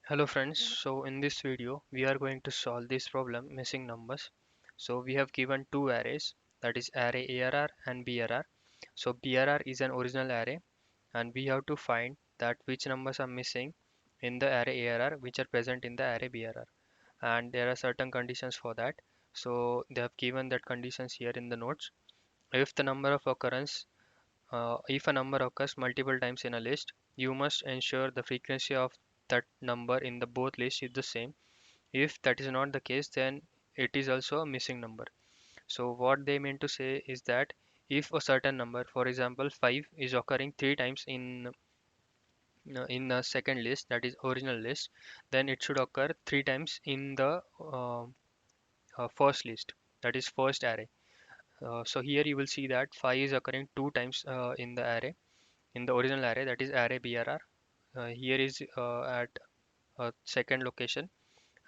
Hello friends, so in this video we are going to solve this problem missing numbers. So we have given two arrays, that is array ARR and BRR. So BRR is an original array and we have to find that which numbers are missing in the array ARR which are present in the array BRR, and there are certain conditions for that. So they have given that conditions here in the notes. If the number of occurrence if a number occurs multiple times in a list, you must ensure the frequency of that number in the both lists is the same. If that is not the case, then it is also a missing number. So what they mean to say is that if a certain number, for example 5, is occurring three times in the second list, that is original list, then it should occur three times in the first list, that is first array. So here you will see that 5 is occurring two times in the array, in the original array, that is array BRR. Here is at second location,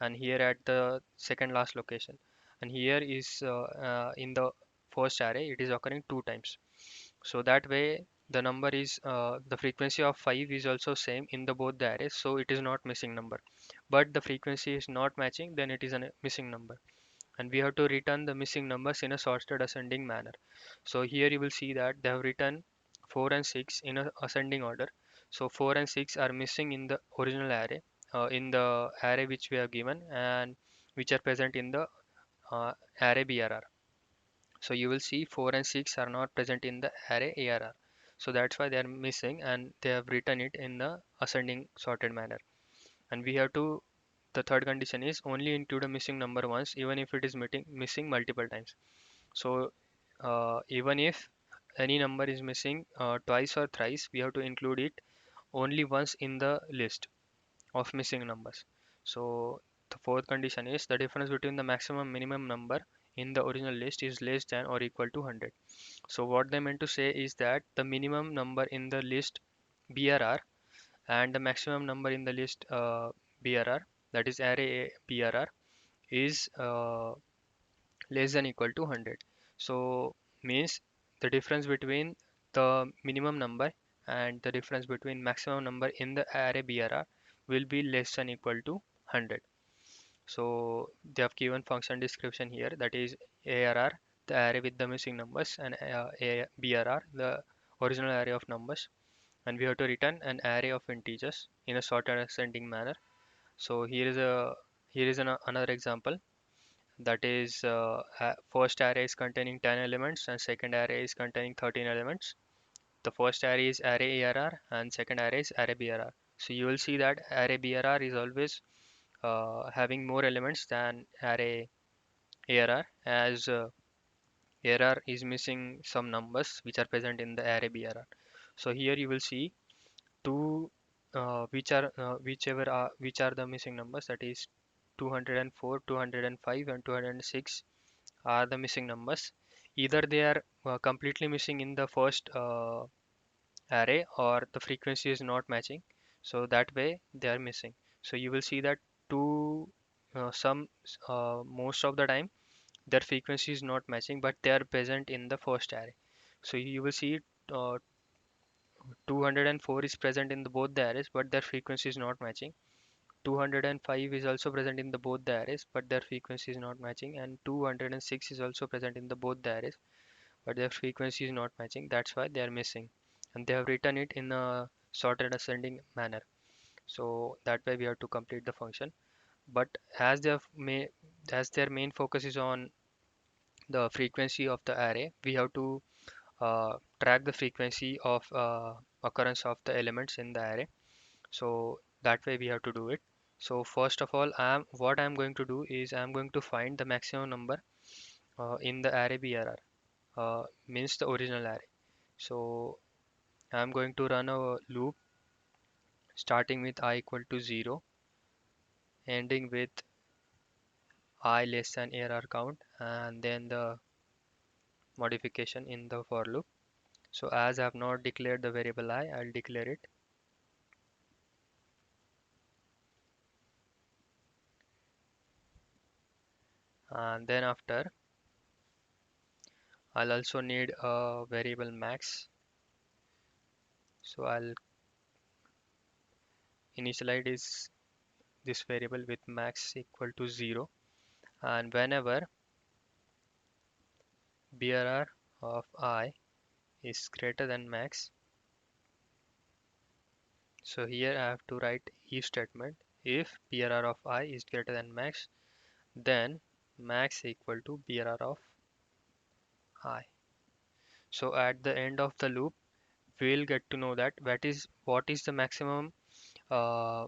and here at the second last location, and here is in the first array it is occurring two times. So that way the number is the frequency of 5 is also same in the both the arrays, so it is not missing number. But the frequency is not matching, then it is a missing number, and we have to return the missing numbers in a sorted ascending manner. So here you will see that they have written 4 and 6 in a ascending order. So 4 and 6 are missing in the original array, in the array which we have given, and which are present in the array BRR. So you will see 4 and 6 are not present in the array ARR. So that's why they are missing, and they have written it in the ascending sorted manner. And we have to, the third condition is only include a missing number once, even if it is missing multiple times. So even if any number is missing twice or thrice, we have to include it only once in the list of missing numbers. So the fourth condition is the difference between the maximum minimum number in the original list is less than or equal to 100. So what they meant to say is that the minimum number in the list BRR and the maximum number in the list BRR, that is array BRR, is less than equal to 100. So means the difference between the minimum number and the difference between maximum number in the array BRR will be less than equal to 100. So they have given function description here, that is ARR, the array with the missing numbers, and BRR, the original array of numbers, and we have to return an array of integers in a sorted ascending manner. So here is another example, that is first array is containing 10 elements and second array is containing 13 elements. The first array is array ARR and second array is array BRR. So you will see that array BRR is always having more elements than array ARR, as ARR is missing some numbers which are present in the array BRR. So here you will see two which are the missing numbers, that is 204, 205, and 206 are the missing numbers. Either they are completely missing in the first array, or the frequency is not matching. So that way they are missing. So you will see that two some most of the time their frequency is not matching, but they are present in the first array. So you will see uh, 204 is present in the both the arrays, but their frequency is not matching. 205 is also present in the both the arrays, but their frequency is not matching, and 206 is also present in the both the arrays, but their frequency is not matching. That's why they are missing, and they have written it in a sorted ascending manner. So that way we have to complete the function. But as their main focus is on the frequency of the array, we have to track the frequency of occurrence of the elements in the array. So that way we have to do it. So first of all, what I'm going to do is I'm going to find the maximum number in the array BRR, means the original array. So I'm going to run a loop starting with I equal to 0, ending with I less than ARR count, and then the modification in the for loop. So as I have not declared the variable I, I'll declare it. And then after, I'll also need a variable max. So I'll initialize this variable with max equal to 0, and whenever BRR of I is greater than max, so here I have to write if statement. If BRR of I is greater than max, then max equal to BRR of I. So at the end of the loop, we'll get to know that what is the maximum uh,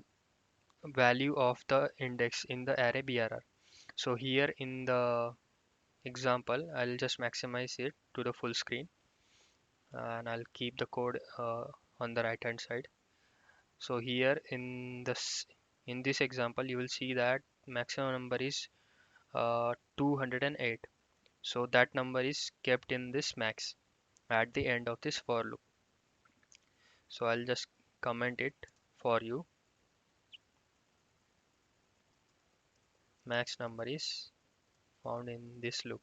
value of the index in the array BRR. So here in the example, I'll just maximize it to the full screen, and I'll keep the code on the right hand side. So here in this example, you will see that maximum number is 208. So that number is kept in this max at the end of this for loop. So I'll just comment it for you. Max number is found in this loop.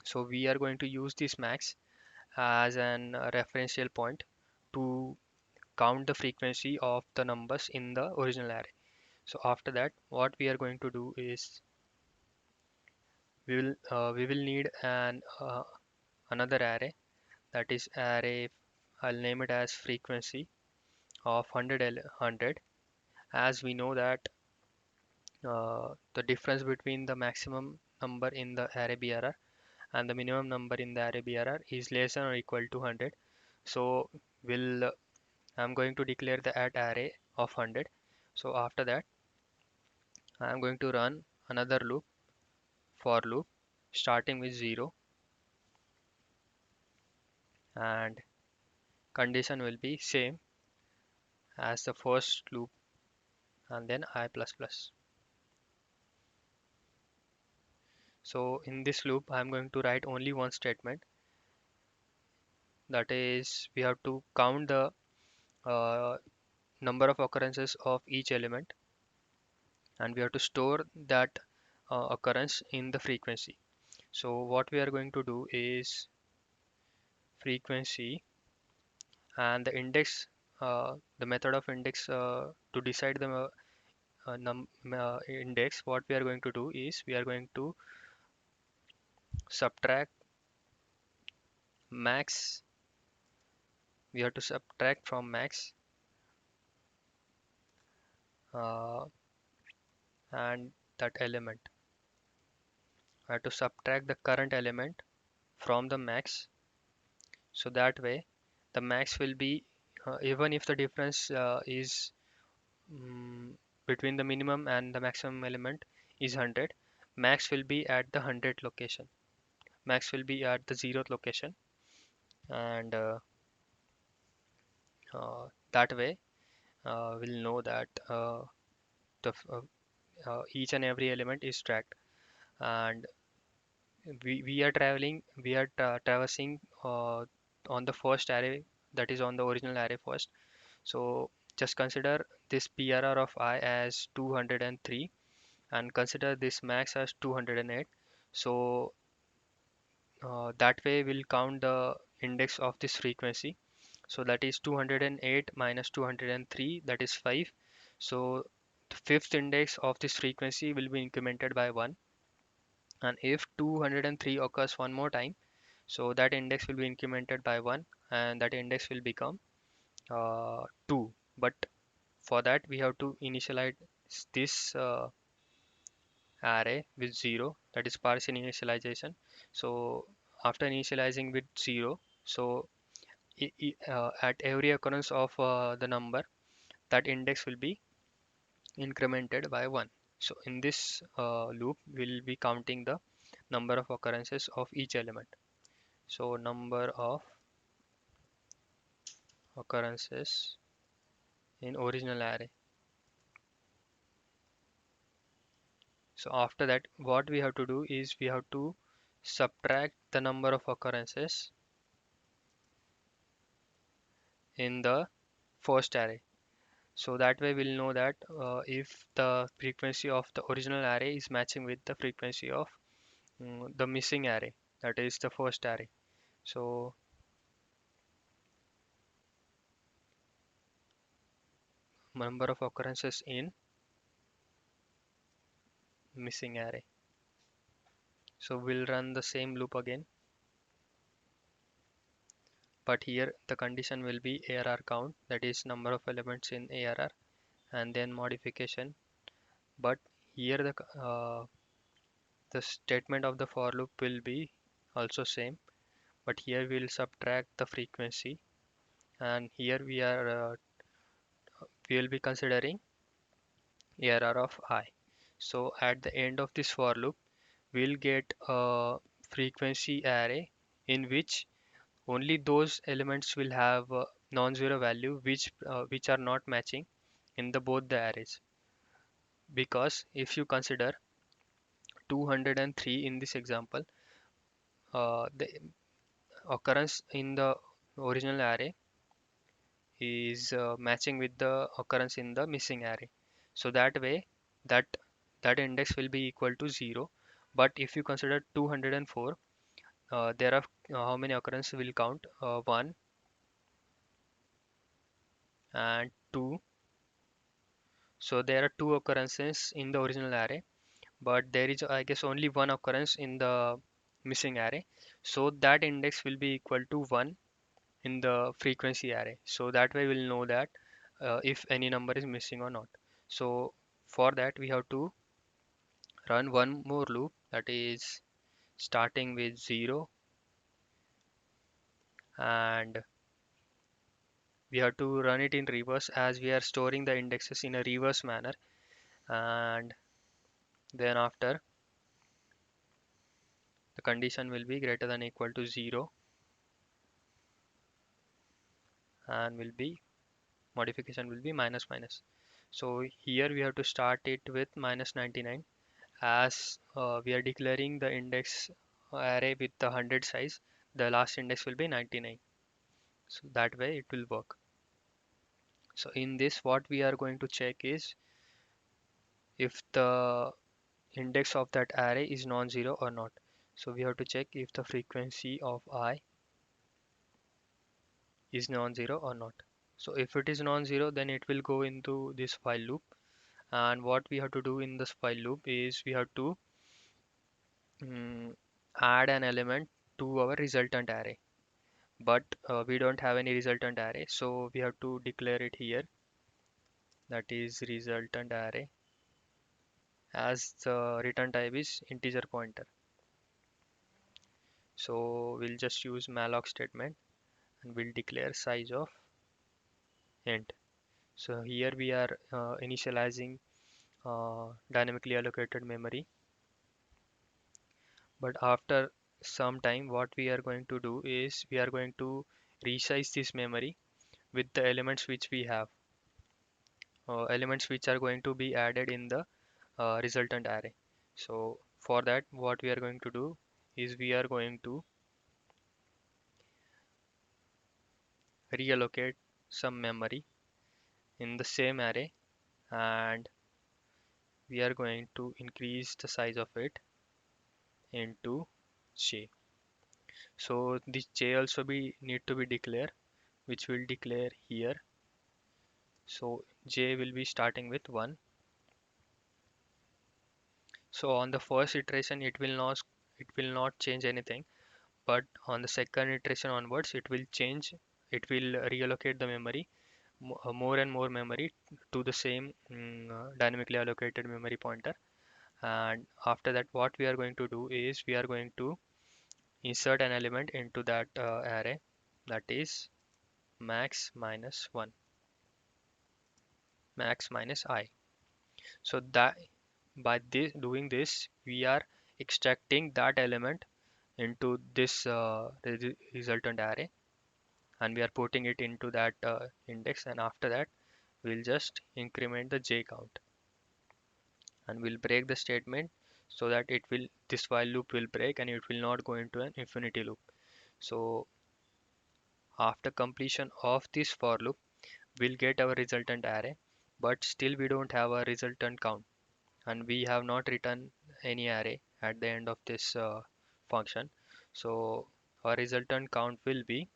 So we are going to use this max as an referential point to count the frequency of the numbers in the original array. So after that, what we are going to do is we will need another array, that is array. I'll name it as frequency of 100, as we know that the difference between the maximum number in the array BRR and the minimum number in the array BRR is less than or equal to 100. So we'll I'm going to declare the add array of 100. So after that, I'm going to run another loop, for loop, starting with 0, and condition will be same as the first loop, and then I plus plus. So in this loop, I'm going to write only one statement, that is we have to count the uh, number of occurrences of each element, and we have to store that occurrence in the frequency. So what we are going to do is frequency and the index, the method of index, to decide the index. What we are going to do is we are going to subtract max. We have to subtract from max, uh, and that element. I have to subtract the current element from the max, so that way the max will be, even if the difference is mm, between the minimum and the maximum element is 100, max will be at the 100 location, max will be at the 0th location, and that way we'll know that each and every element is tracked, and we are traversing on the first array, that is on the original array first. So just consider this PRR of I as 203, and consider this max as 208. So that way we'll count the index of this frequency. So that is 208 minus 203, that is 5. So the fifth index of this frequency will be incremented by 1. And if 203 occurs one more time, so that index will be incremented by 1, and that index will become 2. But for that, we have to initialize this array with 0, that is partial initialization. So after initializing with 0, so at every occurrence of the number, that index will be incremented by 1. So in this loop, we'll be counting the number of occurrences of each element. So number of occurrences in original array. So after that, what we have to do is we have to subtract the number of occurrences in the first array. So that way we'll know that if the frequency of the original array is matching with the frequency of the missing array, that is the first array. So number of occurrences in missing array. So we'll run the same loop again, but here the condition will be ARR count, that is number of elements in ARR, and then modification. But here the statement of the for loop will be also same, but here we'll subtract the frequency, and here we will be considering ARR of I. So at the end of this for loop, we'll get a frequency array in which only those elements will have a non-zero value which are not matching in the both the arrays. Because if you consider 203 in this example, the occurrence in the original array is matching with the occurrence in the missing array. So that way, that that index will be equal to 0. But if you consider 204, there are how many occurrences will count? 1 and 2. So there are two occurrences in the original array, but there is, I guess, only one occurrence in the missing array. So that index will be equal to 1 in the frequency array. So that way we'll know that if any number is missing or not. So for that we have to run one more loop, that is starting with 0, and we have to run it in reverse as we are storing the indexes in a reverse manner. And then after, the condition will be greater than equal to 0, and will be modification will be minus minus. So here we have to start it with minus 99, as we are declaring the index array with the 100 size. The last index will be 99, so that way it will work. So in this, what we are going to check is if the index of that array is non-zero or not. So we have to check if the frequency of I is non-zero or not. So if it is non-zero, then it will go into this while loop. And what we have to do in this while loop is we have to mm, add an element to our resultant array. But we don't have any resultant array, so we have to declare it here, that is resultant array, as the return type is integer pointer. So we'll just use malloc statement, and we'll declare size of int. So here we are initializing dynamically allocated memory, but after some time what we are going to do is we are going to resize this memory with the elements which we have, elements which are going to be added in the resultant array. So for that, what we are going to do is we are going to reallocate some memory in the same array, and we are going to increase the size of it into j. So this j also be need to be declared, which will declare here. So j will be starting with 1. So on the first iteration it will not change anything, but on the second iteration onwards it will reallocate the memory, more and more memory to the same dynamically allocated memory pointer. And after that, what we are going to do is we are going to insert an element into that array, that is max minus 1, max minus I. So that by this doing this, we are extracting that element into this resultant array, and we are putting it into that index, and after that we'll just increment the j count, and we'll break the statement so that this while loop will break and it will not go into an infinity loop. So after completion of this for loop, we'll get our resultant array, but still we don't have a resultant count, and we have not written any array at the end of this function. So our resultant count will be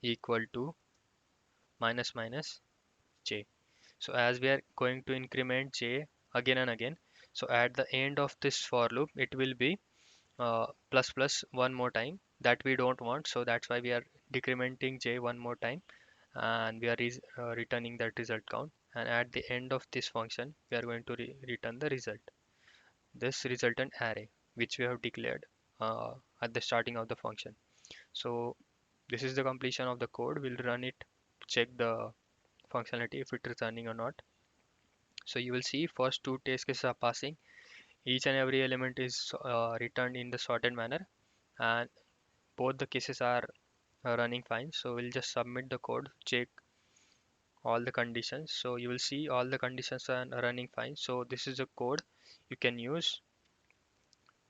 equal to minus minus j. So as we are going to increment j again and again, so at the end of this for loop, it will be plus plus one more time. That we don't want, so that's why we are decrementing j one more time, and we are returning that result count. And at the end of this function, we are going to return the result, this resultant array, which we have declared at the starting of the function. So this is the completion of the code. We'll run it, check the functionality if it is running or not. So you will see first two test cases are passing. Each and every element is returned in the sorted manner, and both the cases are running fine. So we'll just submit the code, check all the conditions. So you will see all the conditions are running fine. So this is the code you can use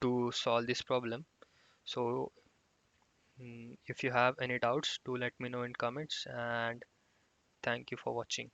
to solve this problem. So if you have any doubts, do let me know in comments, and thank you for watching.